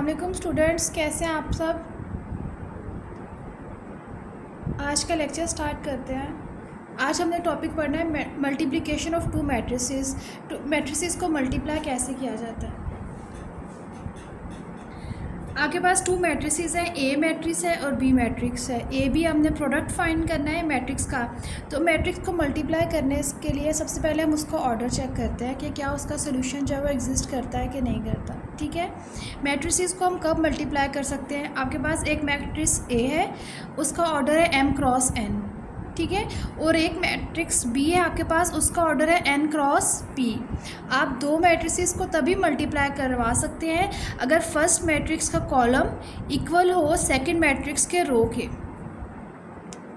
अस्सलाम वालेकुम स्टूडेंट्स, कैसे हैं आप सब। आज का लेक्चर स्टार्ट करते हैं। आज हमने टॉपिक पढ़ना है multiplication of to matrices. Matrices को मल्टीप्लाई कैसे किया जाता है। आपके पास टू मैट्रिसेस हैं, ए मैट्रिक्स है और बी मैट्रिक्स है। ए बी हमने प्रोडक्ट फाइंड करना है मैट्रिक्स का। तो मैट्रिक्स को मल्टीप्लाई करने के लिए सबसे पहले हम उसका ऑर्डर चेक करते हैं कि क्या उसका सोल्यूशन जो है वो एग्जिस्ट करता है कि नहीं करता। ठीक है, मैट्रिसेस को हम कब मल्टीप्लाई कर सकते हैं। आपके पास एक मैट्रिक्स ए है, उसका ऑर्डर है m क्रॉस n, ठीक है, और एक मैट्रिक्स बी है आपके पास, उसका ऑर्डर है n क्रॉस p। आप दो मैट्रिसेस को तभी मल्टीप्लाई करवा सकते हैं अगर फर्स्ट मैट्रिक्स का कॉलम इक्वल हो सेकंड मैट्रिक्स के रो के।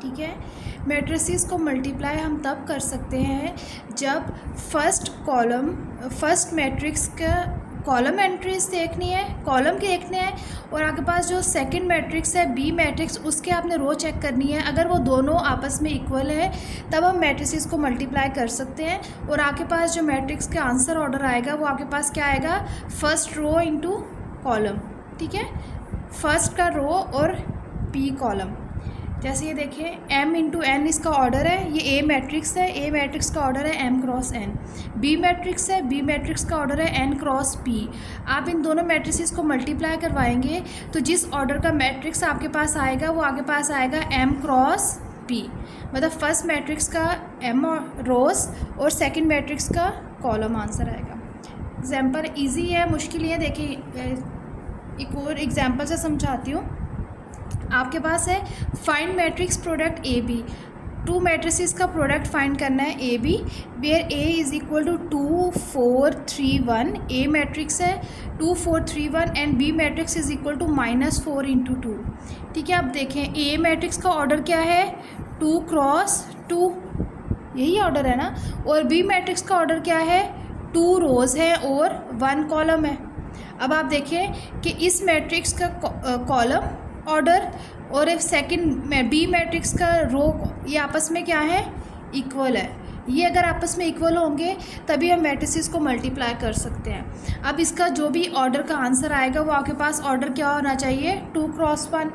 ठीक है, मैट्रिसेस को मल्टीप्लाई हम तब कर सकते हैं जब फर्स्ट मैट्रिक्स का कॉलम एंट्रीज देखनी है, कॉलम के देखने हैं, और आपके पास जो सेकंड मैट्रिक्स है बी मैट्रिक्स, उसके आपने रो चेक करनी है। अगर वो दोनों आपस में इक्वल है तब हम मैट्रिसेस को मल्टीप्लाई कर सकते हैं। और आपके पास जो मैट्रिक्स का आंसर ऑर्डर आएगा वो आपके पास क्या आएगा, फर्स्ट रो इंटू कॉलम। ठीक है, फर्स्ट का रो और पी कॉलम। जैसे ये देखिए m इंटू एन इसका ऑर्डर है, ये ए मैट्रिक्स है, ए मैट्रिक्स का ऑर्डर है m cross n। B matrix है, बी मैट्रिक्स का ऑर्डर है n क्रॉस p। आप इन दोनों मैट्रिसेस को मल्टीप्लाई करवाएंगे तो जिस ऑर्डर का मैट्रिक्स आपके पास आएगा वो आपके पास आएगा m क्रॉस p। मतलब फर्स्ट मैट्रिक्स का m रोज और सेकंड मैट्रिक्स का कॉलम आंसर आएगा। एग्जाम्पल ईजी है, मुश्किल है। देखिए एक और एग्जाम्पल से समझाती हूँ। आपके पास है find matrix product A B. Two matrices का प्रोडक्ट फाइंड करना है A B, where A is equal to 2 4 3 1। A matrix है 2 4 3 1 and B matrix is equal to -4 into 2। ठीक है, अब देखें ए मैट्रिक्स का ऑर्डर क्या है, 2 क्रॉस 2, यही ऑर्डर है ना। और बी मैट्रिक्स का ऑर्डर क्या है, 2 रोज़ है और 1 कॉलम है। अब आप देखें कि इस मैट्रिक्स का कॉलम ऑर्डर और एक सेकंड बी मैट्रिक्स का रो, ये आपस में क्या है, इक्वल है। ये अगर आपस में इक्वल होंगे तभी हम मैट्रिसेस को मल्टीप्लाई कर सकते हैं। अब इसका जो भी ऑर्डर का आंसर आएगा वो आपके पास ऑर्डर क्या होना चाहिए, 2 क्रॉस 1।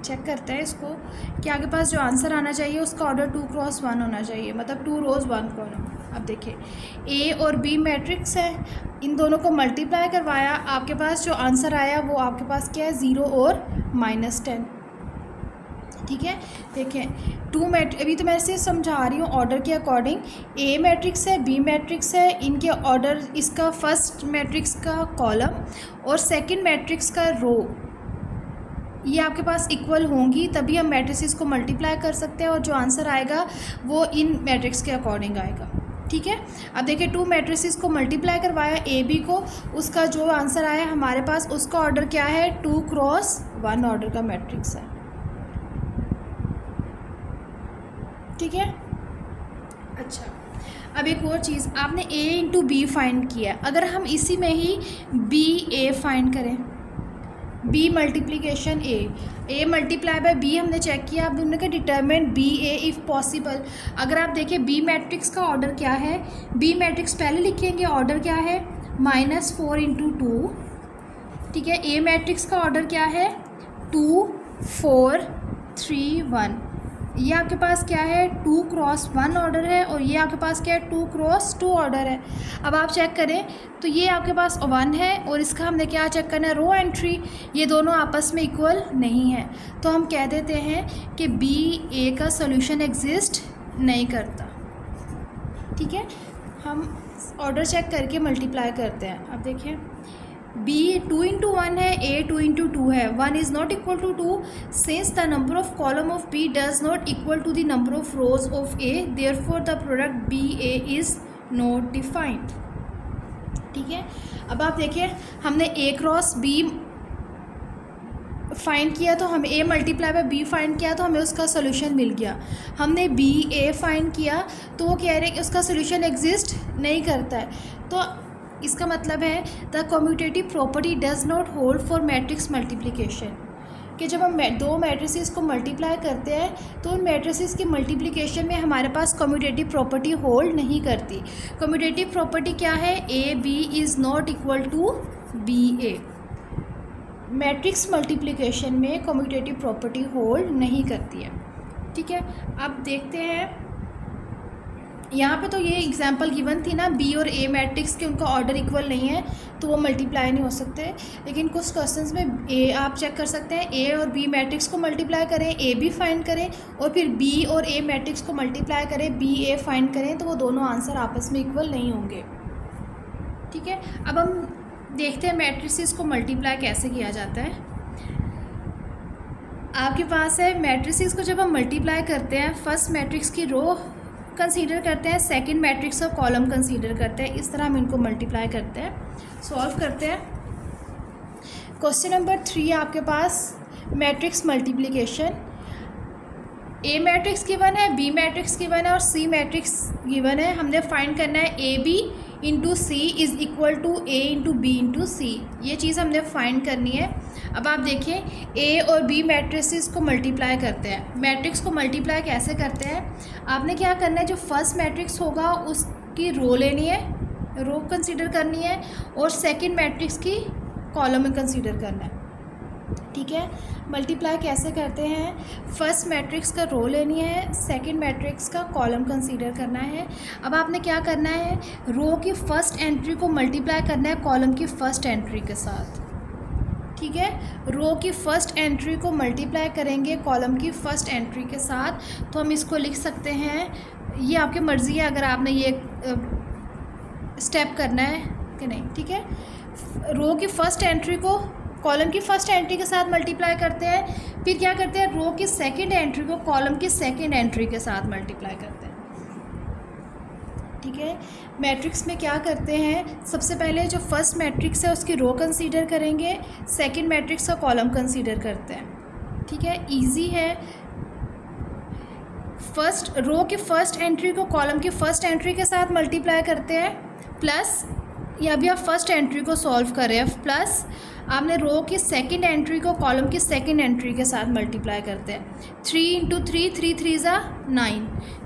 चेक करते हैं इसको कि आपके पास जो आंसर आना चाहिए उसका ऑर्डर 2 क्रॉस 1 होना चाहिए, मतलब 2 रोज़ 1 कॉलम। अब देखिए ए और बी मैट्रिक्स है, इन दोनों को मल्टीप्लाई करवाया, आपके पास जो आंसर आया वो आपके पास क्या है, 0 और -10। ठीक है, देखें अभी तो मैं इसे समझा रही हूँ ऑर्डर के अकॉर्डिंग। ए मैट्रिक्स है, बी मैट्रिक्स है, इनके ऑर्डर, इसका फर्स्ट मैट्रिक्स का कॉलम और सेकंड मैट्रिक्स का रो, ये आपके पास इक्वल होंगी तभी हम मैट्रिसेस को मल्टीप्लाई कर सकते हैं और जो आंसर आएगा वो इन मैट्रिक्स के अकॉर्डिंग आएगा। ठीक है, अब देखिए टू मैट्रिसेस को मल्टीप्लाई करवाया ए बी को, उसका जो आंसर आया हमारे पास उसका ऑर्डर क्या है, 2 क्रॉस 1 ऑर्डर का मैट्रिक्स है। ठीक है, अच्छा अब एक और चीज़, आपने ए इंटू बी फाइंड किया, अगर हम इसी में ही बी ए फाइंड करें, B multiplication A multiply by B हमने चेक किया, अब हमने कहा determine B A if possible. अगर आप देखें बी मैट्रिक्स का ऑर्डर क्या है, बी मैट्रिक्स पहले लिखेंगे, ऑर्डर क्या है, -4 इंटू 2। ठीक है, ए मैट्रिक्स का ऑर्डर क्या है, 2 4 3 1। ये आपके पास क्या है, 2 क्रॉस 1 ऑर्डर है और ये आपके पास क्या है, 2 क्रॉस 2 ऑर्डर है। अब आप चेक करें तो ये आपके पास 1 है और इसका हमने क्या चेक करना है, रो एंट्री, ये दोनों आपस में इक्वल नहीं है, तो हम कह देते हैं कि बी ए का सोल्यूशन एग्जिस्ट नहीं करता। ठीक है, हम ऑर्डर चेक करके मल्टीप्लाई करते हैं। अब देखिए बी 2 इंटू 1 है, ए 2 इंटू 2 है, 1 is not equal to 2 since the number of column of B does not equal to the number of rows of A, therefore the product B A is not defined. ठीक है, अब आप देखिए हमने ए cross B find किया तो हम ए multiply by B find किया तो हमें उसका सोल्यूशन मिल गया। हमने बी ए फाइंड किया तो वो कह रहे हैं कि उसका सोल्यूशन एग्जिस्ट नहीं करता है, तो इसका मतलब है the commutative property does not hold for matrix multiplication, कि जब हम दो मैट्रिसेस को मल्टीप्लाई करते हैं तो उन मैट्रिसेस की मल्टीप्लिकेशन में हमारे पास कम्यूटेटिव प्रॉपर्टी होल्ड नहीं करती। कम्यूटेटिव प्रॉपर्टी क्या है, A B is not equal to B A. Matrix multiplication में कम्यूटेटिव प्रॉपर्टी होल्ड नहीं करती है। ठीक है, अब देखते हैं यहाँ पे तो ये एग्जांपल गिवन थी ना, बी और ए मैट्रिक्स के उनका ऑर्डर इक्वल नहीं है तो वो मल्टीप्लाई नहीं हो सकते। लेकिन कुछ क्वेश्चंस में ए आप चेक कर सकते हैं, ए और बी मैट्रिक्स को मल्टीप्लाई करें, ए बी फाइंड करें, और फिर बी और ए मैट्रिक्स को मल्टीप्लाई करें, बी ए फाइंड करें, तो वो दोनों आंसर आपस में इक्वल नहीं होंगे। ठीक है, अब हम देखते हैं मैट्रिसेस को मल्टीप्लाई कैसे किया जाता है। आपके पास है मैट्रिसेस को जब हम मल्टीप्लाई करते हैं, फर्स्ट मैट्रिक्स की रो कंसीडर करते हैं, सेकंड मैट्रिक्स का कॉलम कंसीडर करते हैं, इस तरह हम इनको मल्टीप्लाई करते हैं। सॉल्व करते हैं। क्वेश्चन नंबर 3 आपके पास मैट्रिक्स मल्टीप्लिकेशन। ए मैट्रिक्स गिवन है, बी मैट्रिक्स गिवन है और सी मैट्रिक्स गिवन है। हमने फाइंड करना है A B into C is equal to A into B into C, ये चीज़ हमने फाइंड करनी है। अब आप देखिए ए और बी मैट्रिसेस को मल्टीप्लाई करते हैं। मैट्रिक्स को मल्टीप्लाई कैसे करते हैं, आपने क्या करना है, जो फर्स्ट मैट्रिक्स होगा उसकी रो लेनी है, रो कंसीडर करनी है, और सेकंड मैट्रिक्स की कॉलम कंसीडर करना है। ठीक है, मल्टीप्लाई कैसे करते हैं, फर्स्ट मैट्रिक्स का रो लेनी है, सेकंड मैट्रिक्स का कॉलम कंसीडर करना है। अब आपने क्या करना है, रो की फर्स्ट एंट्री को मल्टीप्लाई करना है कॉलम की फर्स्ट एंट्री के साथ। ठीक है, रो की फर्स्ट एंट्री को मल्टीप्लाई करेंगे कॉलम की फर्स्ट एंट्री के साथ, तो हम इसको लिख सकते हैं, ये आपकी मर्ज़ी है अगर आपने ये स्टेप करना है कि नहीं। ठीक है, रो की फर्स्ट एंट्री को कॉलम की फर्स्ट एंट्री के साथ मल्टीप्लाई करते हैं, फिर क्या करते हैं, रो की सेकंड एंट्री को कॉलम की सेकंड एंट्री के साथ मल्टीप्लाई करते हैं। ठीक है, मैट्रिक्स में क्या करते हैं, सबसे पहले जो फर्स्ट मैट्रिक्स है उसकी रो कंसीडर करेंगे, सेकंड मैट्रिक्स का कॉलम कंसीडर करते हैं। ठीक है, इजी है। फर्स्ट रो की फर्स्ट एंट्री को कॉलम की फर्स्ट एंट्री के साथ मल्टीप्लाई करते हैं, प्लस या भी आप फर्स्ट एंट्री को सॉल्व करें, प्लस आपने रो की सेकंड एंट्री को कॉलम की सेकंड एंट्री के साथ मल्टीप्लाई करते हैं। 3 इंटू 3, 3 3 ज़ा 9,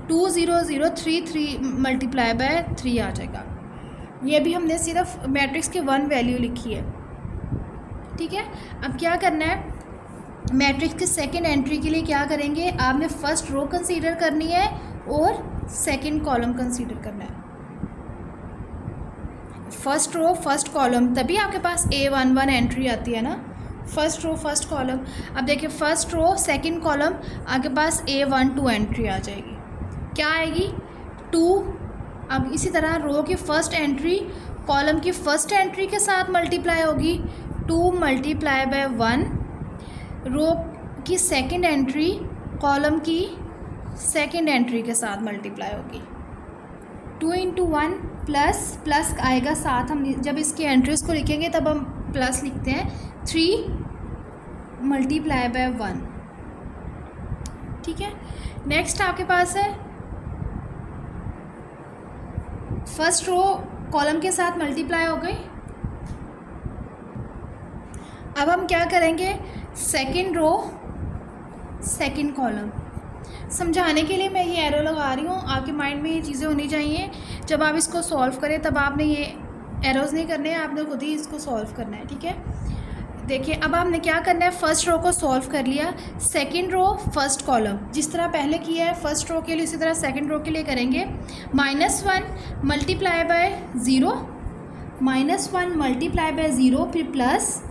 2 0 0 3 3 मल्टीप्लाई बाय 3 आ जाएगा। ये भी हमने सिर्फ मैट्रिक्स की 1 वैल्यू लिखी है। ठीक है, अब क्या करना है, मैट्रिक्स की सेकंड एंट्री के लिए क्या करेंगे, आपने फर्स्ट रो कंसीडर करनी है और सेकंड कॉलम कंसीडर करना है। फर्स्ट रो फर्स्ट कॉलम, तभी आपके पास A11 एंट्री आती है ना, फर्स्ट रो फर्स्ट कॉलम। अब देखिए फर्स्ट रो सेकंड कॉलम, आपके पास A12 एंट्री आ जाएगी, क्या आएगी 2। अब इसी तरह रो की फर्स्ट एंट्री कॉलम की फर्स्ट एंट्री के साथ मल्टीप्लाई होगी, 2 मल्टीप्लाई बाय 1। रो की सेकंड एंट्री कॉलम की सेकंड एंट्री के साथ मल्टीप्लाई होगी, 2 इंटू 1 प्लस आएगा साथ। हम जब इसकी एंट्रीज को लिखेंगे तब हम प्लस लिखते हैं, 3 मल्टीप्लाई बाय 1। ठीक है, नेक्स्ट आपके पास है फर्स्ट रो कॉलम के साथ मल्टीप्लाई हो गई। अब हम क्या करेंगे, सेकंड रो सेकंड कॉलम। समझाने के लिए मैं ये एरो लगा रही हूँ, आपके माइंड में ये चीज़ें होनी चाहिए, जब आप इसको सॉल्व करें तब आपने ये एरोज़ नहीं करने हैं, आपने खुद ही इसको सॉल्व करना है। ठीक है, देखिए अब आपने क्या करना है, फर्स्ट रो को सॉल्व कर लिया, सेकंड रो फर्स्ट कॉलम जिस तरह पहले किया है फर्स्ट रो के लिए, उसी तरह सेकंड रो के लिए करेंगे। -1 मल्टीप्लाई बाय 0, -1 मल्टीप्लाई बाय 0, फिर प्लस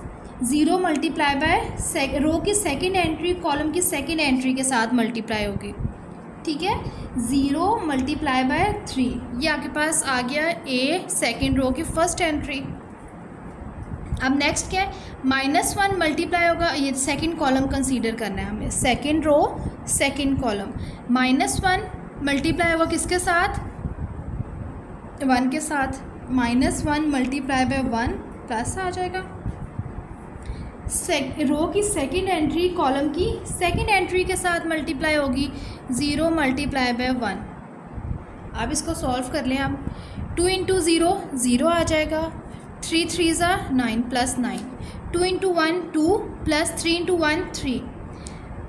0 मल्टीप्लाई बाय रो की सेकंड एंट्री कॉलम की सेकंड एंट्री के साथ मल्टीप्लाई होगी। ठीक है, 0 मल्टीप्लाई बाय 3, ये आपके पास आ गया ए सेकंड रो की फर्स्ट एंट्री। अब नेक्स्ट क्या है, -1 मल्टीप्लाई होगा, ये सेकंड कॉलम कंसीडर करना है हमें, second row second column, -1 multiply होगा किसके साथ, 1 के साथ, -1 मल्टीप्लाई बाय 1 प्लस आ जाएगा। रो की सेकंड एंट्री कॉलम की सेकंड एंट्री के साथ मल्टीप्लाई होगी, 0 मल्टीप्लाई बाय 1। अब इसको सॉल्व कर लें हम, 2 इंटू 0 0 आ जाएगा, 3 3 ज़ा 9 plus 9, 2 into 1 2 plus 3 into 1 3,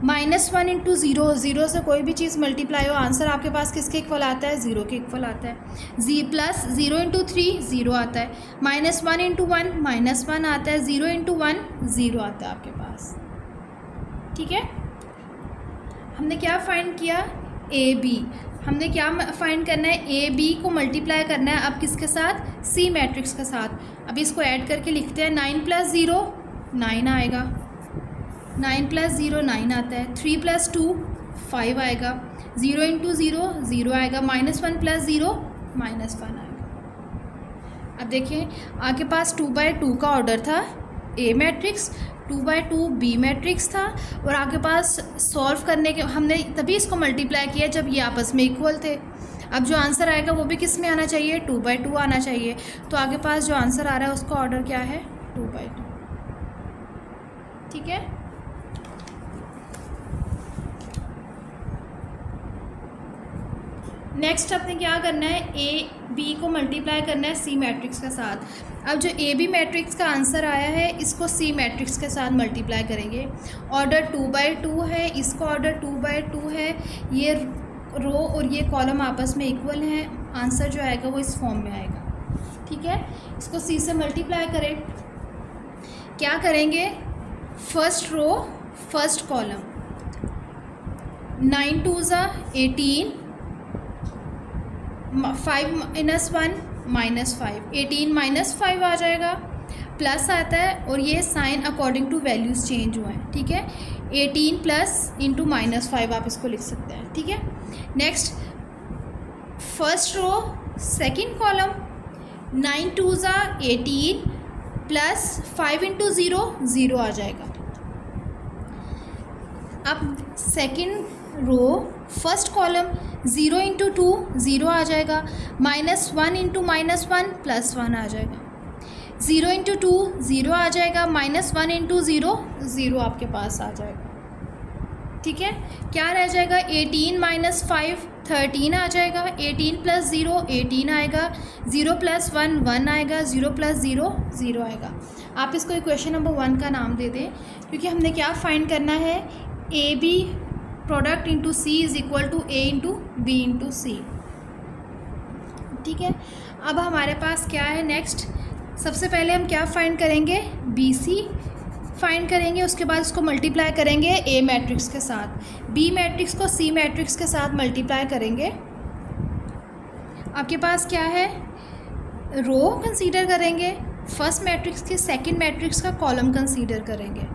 -1 into zero, zero से कोई भी चीज़ मल्टीप्लाई हो, आंसर आपके पास किसके इक्वल आता है? ज़ीरो के इक्वल आता है। प्लस 0 इंटू 3 ज़ीरो आता है। -1 इंटू 1 -1 आता है। 0 इंटू 1 ज़ीरो आता है आपके पास। ठीक है, हमने क्या फाइंड किया? A B. हमने क्या फाइंड करना है? ए बी को मल्टीप्लाई करना है अब किसके साथ? सी मैट्रिक्स के साथ। अब इसको ऐड करके लिखते हैं। 9 प्लस 0 9 आएगा। 9 प्लस 0 9 आता है। 3 प्लस 2 5 आएगा। 0 इंटू 0 ज़ीरो आएगा। -1 प्लस 0 -1 आएगा। अब देखिए आपके पास 2/2 का ऑर्डर था ए मैट्रिक्स, 2/2 बी मैट्रिक्स था, और आपके पास सॉल्व करने के हमने तभी इसको मल्टीप्लाई किया जब ये आपस में इक्वल थे। अब जो आंसर आएगा वो भी किस में आना चाहिए? 2/2 आना चाहिए। तो आपके पास जो आंसर आ रहा है उसका ऑर्डर क्या है? 2/2। ठीक है, नेक्स्ट अपने क्या करना है? ए बी को मल्टीप्लाई करना है सी मैट्रिक्स के साथ। अब जो ए बी मैट्रिक्स का आंसर आया है इसको सी मैट्रिक्स के साथ मल्टीप्लाई करेंगे। ऑर्डर 2/2 है, इसका ऑर्डर 2/2 है। ये रो और ये कॉलम आपस में इक्वल हैं। आंसर जो आएगा वो इस फॉर्म में आएगा। ठीक है, इसको सी से मल्टीप्लाई करें। क्या करेंगे? फर्स्ट रो फर्स्ट कॉलम, 9 2 18, 5 - 1 -5, 18 - 5 आ जाएगा। प्लस आता है और ये sign according to values change हुए हैं। ठीक है, 18 प्लस इंटू -5 आप इसको लिख सकते हैं। ठीक है, next first row second column, 9 2 18 plus 5 into 0 zero आ जाएगा। अब second row first column, 0 into 2 zero आ जाएगा। -1 इंटू -1 +1 आ जाएगा। 0 इंटू 2 ज़ीरो आ जाएगा। -1 इंटू 0 ज़ीरो आपके पास आ जाएगा। ठीक है, क्या रह जाएगा? 18 - 5 13 आ जाएगा। 18 प्लस 0 18 आएगा। 0 प्लस 1 1 आएगा। 0 प्लस 0 0 आएगा। आप इसको इक्वेशन नंबर 1 का नाम दे दें, क्योंकि हमने क्या फाइंड करना है? A B product into C is equal to A into B into C. ठीक है, अब हमारे पास क्या है? नेक्स्ट सबसे पहले हम क्या फाइंड करेंगे? बी सी फाइंड करेंगे। उसके बाद इसको मल्टीप्लाई करेंगे ए मैट्रिक्स के साथ। बी मैट्रिक्स को सी मैट्रिक्स के साथ मल्टीप्लाई करेंगे। आपके पास क्या है? रो कंसीडर करेंगे फर्स्ट मैट्रिक्स के, सेकंड मैट्रिक्स का कॉलम कंसीडर करेंगे।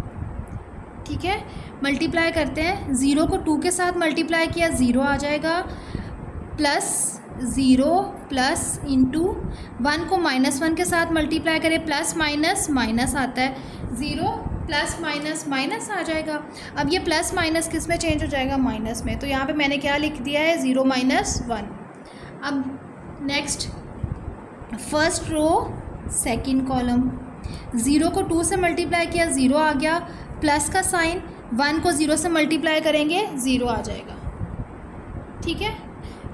ठीक है, मल्टीप्लाई करते हैं। 0 को 2 के साथ मल्टीप्लाई किया, 0 आ जाएगा। प्लस 0 प्लस इंटू 1 को -1 के साथ मल्टीप्लाई करें, प्लस माइनस माइनस आता है। 0 प्लस माइनस माइनस आ जाएगा। अब ये प्लस माइनस किस में चेंज हो जाएगा? माइनस में। तो यहाँ पे मैंने क्या लिख दिया है? 0 - 1। अब next first row second column, 0 को 2 से मल्टीप्लाई किया, 0 आ गया। प्लस का साइन, 1 को 0 से मल्टीप्लाई करेंगे, 0 आ जाएगा। ठीक है,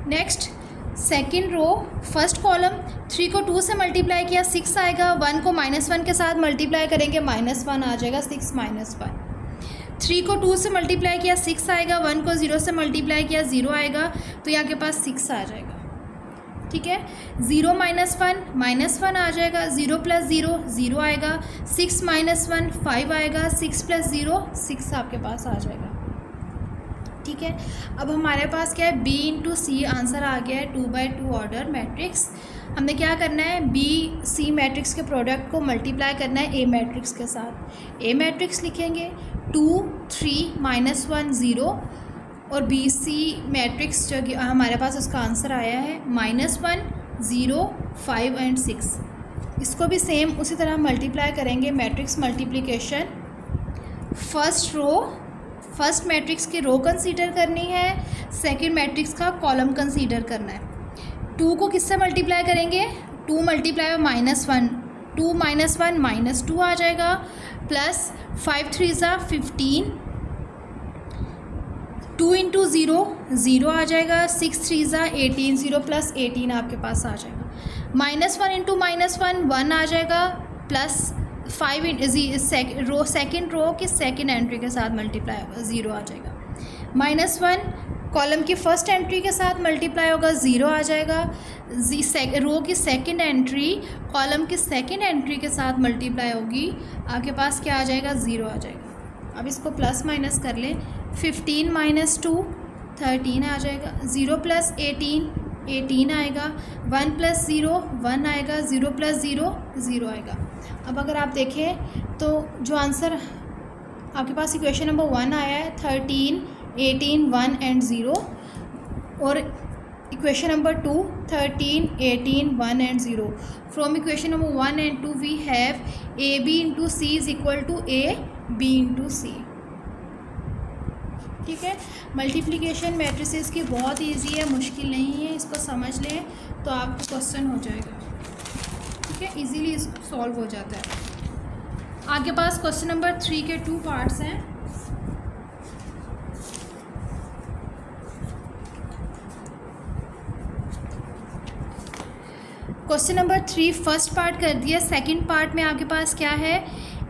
next second row first column, 3 को 2 से मल्टीप्लाई किया, 6 आएगा। 1 को -1 के साथ मल्टीप्लाई करेंगे, -1 आ जाएगा। 6 - 1। 3 को 2 से मल्टीप्लाई किया, 6 आएगा। 1 को 0 से मल्टीप्लाई किया, 0 आएगा। तो यहाँ के पास 6 आ जाएगा। ठीक है, 0 - 1 -1 आ जाएगा। 0 प्लस 0 0 आएगा। 6 - 1 5 आएगा। 6 प्लस 0 6 आपके पास आ जाएगा। ठीक है, अब हमारे पास क्या है? बी इंटू सी आंसर आ गया है 2/2 ऑर्डर मैट्रिक्स। हमने क्या करना है? बी सी मैट्रिक्स के प्रोडक्ट को मल्टीप्लाई करना है ए मैट्रिक्स के साथ। ए मैट्रिक्स लिखेंगे 2 3 -1 0, और बी सी मैट्रिक्स जो हमारे पास उसका आंसर आया है -1 0 5 एंड 6। इसको भी सेम उसी तरह मल्टीप्लाई करेंगे। Matrix multiplication, first row first matrix की रो कंसीडर करनी है, सेकंड मैट्रिक्स का कॉलम कंसीडर करना है। 2 को किससे मल्टीप्लाई करेंगे? 2 मल्टीप्लाई बाय -1, 2 - 1 -2 आ जाएगा। प्लस 5 3 15, 2 इंटू 0 0 आ जाएगा। 6 3 18, 0 प्लस 18 आपके पास आ जाएगा। -1 इंटू -1 1 आ जाएगा। प्लस 5 सेकेंड रो की सेकेंड एंट्री के साथ मल्टीप्लाई होगा, 0 आ जाएगा। -1 कॉलम की फर्स्ट एंट्री के साथ मल्टीप्लाई होगा, 0 आ जाएगा। रो की सेकंड एंट्री कॉलम की सेकंड एंट्री के साथ मल्टीप्लाई होगी, आपके पास क्या आ जाएगा, 0 आ जाएगा। अब इसको प्लस माइनस कर लें, 15 - 2 13 आ जाएगा, 0 + 18 आएगा, 1 + 0 1 आएगा, 0 + 0 0 आएगा। अब अगर आप देखें तो जो आंसर आपके पास इक्वेशन नंबर 1 आया है 13 18 1 and 0, और equation number 2 13 18 1 and 0। From equation number 1 and 2 we have AB × C = AB × C। ठीक है, मल्टीप्लिकेशन मैट्रिसेस की बहुत इजी है, मुश्किल नहीं है, इसको समझ लें तो आपको क्वेश्चन हो जाएगा। ठीक है, इजीली सॉल्व हो जाता है। आपके पास क्वेश्चन नंबर 3 के 2 पार्ट्स हैं। क्वेश्चन नंबर 3 फर्स्ट पार्ट कर दिया, सेकंड पार्ट में आपके पास क्या है,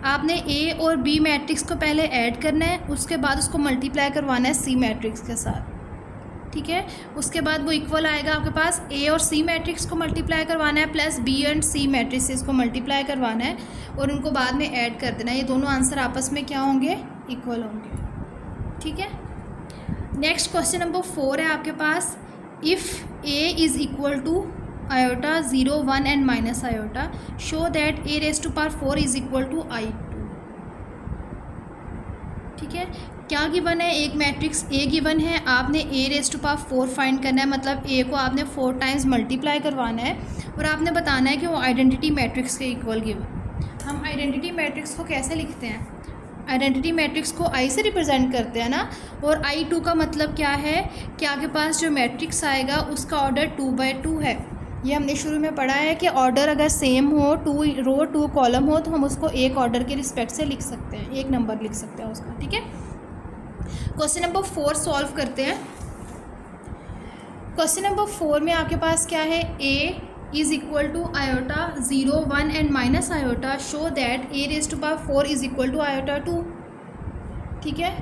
आपने ए और बी मैट्रिक्स को पहले ऐड करना है, उसके बाद उसको मल्टीप्लाई करवाना है सी मैट्रिक्स के साथ। ठीक है, उसके बाद वो इक्वल आएगा, आपके पास ए और सी मैट्रिक्स को मल्टीप्लाई करवाना है plus B and C matrix को मल्टीप्लाई करवाना है और उनको बाद में ऐड कर देना है। ये दोनों आंसर आपस में क्या होंगे, इक्वल होंगे। ठीक है, नेक्स्ट क्वेश्चन नंबर 4 है आपके पास, if A is equal to iota 0 1 and minus iota, show that a⁴ is equal to I2। ठीक है, क्या गिवन है, एक मैट्रिक्स ए गिवन है, आपने a⁴ फाइंड करना है, मतलब ए को आपने 4 टाइम्स मल्टीप्लाई करवाना है और आपने बताना है कि वो आइडेंटिटी मैट्रिक्स के इक्वल गिवन। हम आइडेंटिटी मैट्रिक्स को कैसे लिखते हैं, आइडेंटिटी मैट्रिक्स को आई से रिप्रेजेंट करते हैं ना, और I2 का मतलब क्या है कि आपके पास जो मैट्रिक्स आएगा उसका ऑर्डर 2/2 है। ये हमने शुरू में पढ़ा है कि ऑर्डर अगर सेम हो, 2 रो 2 कॉलम हो, तो हम उसको एक ऑर्डर के रिस्पेक्ट से लिख सकते हैं, एक नंबर लिख सकते हैं उसका। ठीक है, क्वेश्चन नंबर 4 सॉल्व करते हैं। क्वेश्चन नंबर 4 में आपके पास क्या है, a is equal to iota 0 1 and minus iota, show that a⁴ is equal to iota 2। ठीक है,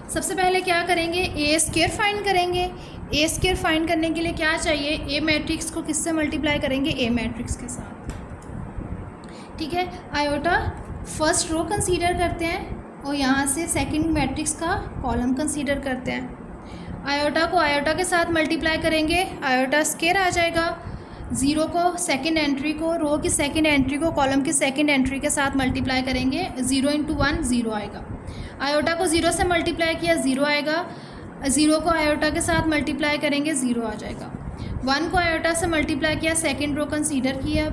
सबसे पहले क्या करेंगे, a² फाइंड करेंगे। a² फाइंड करने के लिए क्या चाहिए, ए मैट्रिक्स को किससे मल्टीप्लाई करेंगे, ए मैट्रिक्स के साथ। ठीक है, आयोटा फर्स्ट रो कंसीडर करते हैं और यहाँ से सेकंड मैट्रिक्स का कॉलम कंसीडर करते हैं। आयोटा को आयोटा के साथ मल्टीप्लाई करेंगे, आयोटा स्क्वायर आ जाएगा। 0 को सेकंड एंट्री को, रो की सेकंड एंट्री को कॉलम की सेकंड एंट्री के साथ मल्टीप्लाई करेंगे, 0 × 1 0 आएगा। आयोटा को 0 से मल्टीप्लाई किया, 0 आएगा। 0 को आयोटा के साथ मल्टीप्लाई करेंगे, 0 आ जाएगा। 1 को आयोटा से मल्टीप्लाई किया, सेकंड रो कंसीडर किया,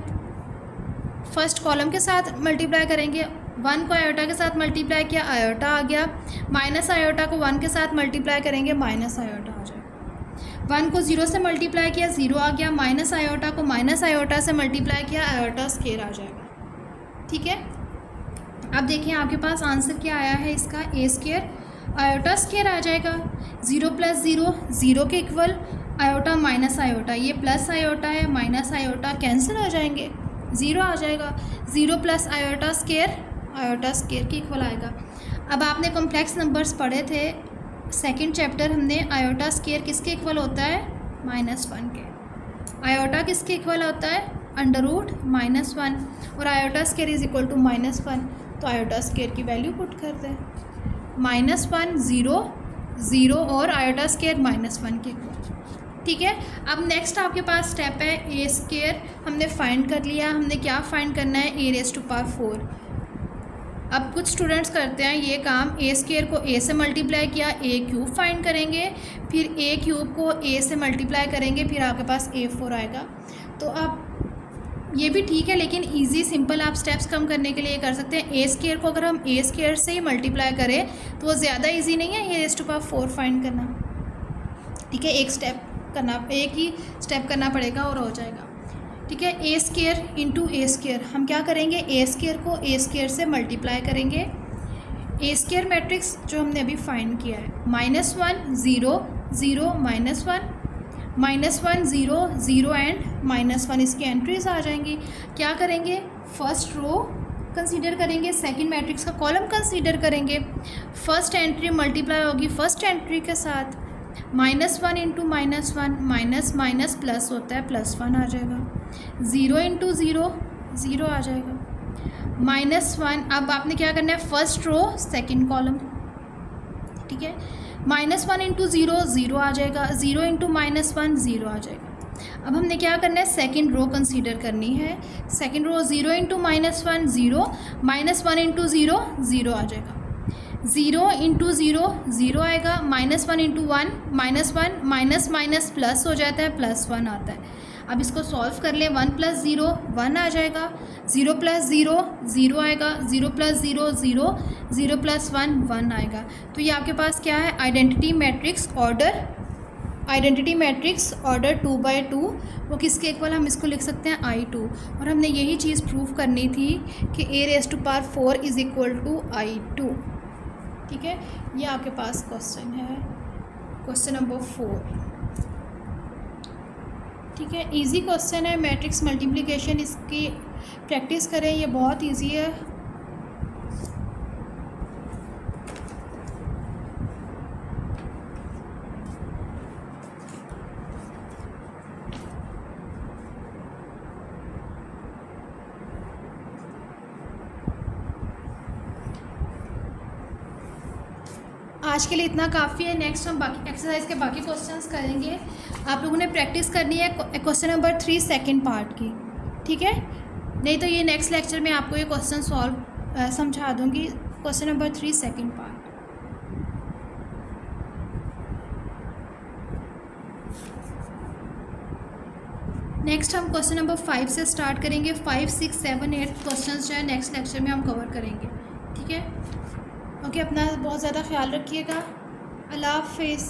फर्स्ट कॉलम के साथ मल्टीप्लाई करेंगे। 1 को आयोटा के साथ मल्टीप्लाई किया, आयोटा आ गया। माइनस आयोटा को 1 के साथ मल्टीप्लाई करेंगे, माइनस आयोटा आ जाएगा। 1 को 0 से मल्टीप्लाई किया, 0 आ गया। माइनस आयोटा को माइनस आयोटा से मल्टीप्लाई किया, आयोटा स्क्वायर आ जाएगा। ठीक है, अब देखिए आपके पास आंसर क्या आया है इसका, a² आयोटा स्क्वायर आ जाएगा। 0 + 0 0 के इक्वल, आयोटा माइनस आयोटा, ये प्लस आयोटा है, माइनस आयोटा कैंसिल हो जाएंगे, 0 आ जाएगा। 0 + आयोटा स्क्वायर के इक्वल आएगा। अब आपने कॉम्प्लेक्स नंबर्स पढ़े थे सेकंड चैप्टर, हमने आयोटा स्क्वायर किसके इक्वल होता है, -1 के। आयोटा किसके इक्वल होता है, √-1, और iota square is equal to -1, तो आयोटा स्क्वायर की वैल्यू पुट करते हैं, -1 0 0 और आयोटा स्क्वायर -1 के इक्वल। ठीक है, अब नेक्स्ट आपके पास स्टेप है, a² हमने फाइंड कर लिया, हमने क्या फाइंड करना है, a⁴। अब कुछ स्टूडेंट्स करते हैं ये काम, a² को a से मल्टीप्लाई किया, a³ फाइंड करेंगे, फिर a³ को a से मल्टीप्लाई करेंगे, फिर आपके पास a4 आएगा। तो अब ये भी ठीक है, लेकिन इजी सिंपल आप स्टेप्स कम करने के लिए कर सकते हैं। a² को अगर हम a² से ही मल्टीप्लाई करें तो वो ज़्यादा इजी नहीं है a⁴ फाइंड करना। ठीक है, एक ही स्टेप करना पड़ेगा और हो जाएगा। ठीक है, a² × a², हम क्या करेंगे, a² को a² से मल्टीप्लाई करेंगे। a² मैट्रिक्स जो हमने अभी फाइंड किया है, -1 0 0 -1, -1 0 0 एंड -1 इसकी एंट्रीज आ जाएंगी। क्या करेंगे, फर्स्ट रो कंसीडर करेंगे, सेकंड मैट्रिक्स का कॉलम कंसीडर करेंगे। फर्स्ट एंट्री मल्टीप्लाई होगी फर्स्ट एंट्री के साथ, -1 इंटू -1 माइनस माइनस प्लस होता है, +1 आ जाएगा। 0 इंटू 0 0 आ जाएगा। -1, अब आपने क्या करना है, फर्स्ट रो सेकंड कॉलम, ठीक है। -1 इंटू 0 0 आ जाएगा, 0 इंटू -1 0 आ जाएगा। अब हमने क्या करना है, सेकंड रो कंसीडर करनी है। सेकंड रो 0 इंटू -1 0, -1 इंटू 0 0 आ जाएगा। 0 इंटू 0 0 आएगा, -1 इंटू 1 -1 माइनस माइनस प्लस हो जाता है, +1 आता है। अब इसको सॉल्व कर लें, 1 + 0 1 आ जाएगा, 0 + 0 0 आएगा, 0 + 0 0, 0 + 1 1 आएगा। तो ये आपके पास क्या है, आइडेंटिटी मैट्रिक्स ऑर्डर 2×2, वो किसके इक्वल, हम इसको लिख सकते हैं I2। और हमने यही चीज़ प्रूव करनी थी कि A⁴ is equal to I2, ठीक है। ये आपके पास क्वेश्चन है, क्वेश्चन नंबर 4, ठीक है। इजी क्वेश्चन है, मैट्रिक्स मल्टीप्लिकेशन, इसकी प्रैक्टिस करें, ये बहुत इजी है। आज के लिए इतना काफ़ी है। नेक्स्ट हम बाकी एक्सरसाइज के बाकी क्वेश्चंस करेंगे। आप लोगों ने प्रैक्टिस करनी है क्वेश्चन नंबर 3 सेकंड पार्ट की, ठीक है। नहीं तो ये नेक्स्ट लेक्चर में आपको ये क्वेश्चन सॉल्व समझा दूंगी। Question number 3 second part. Next हम क्वेश्चन नंबर 5 से स्टार्ट करेंगे। 5 6 7 8 क्वेश्चन जो है नेक्स्ट लेक्चर में हम कवर करेंगे, ठीक है। ओके, अपना बहुत ज़्यादा ख्याल रखिएगा। अल्लाह हाफिज़।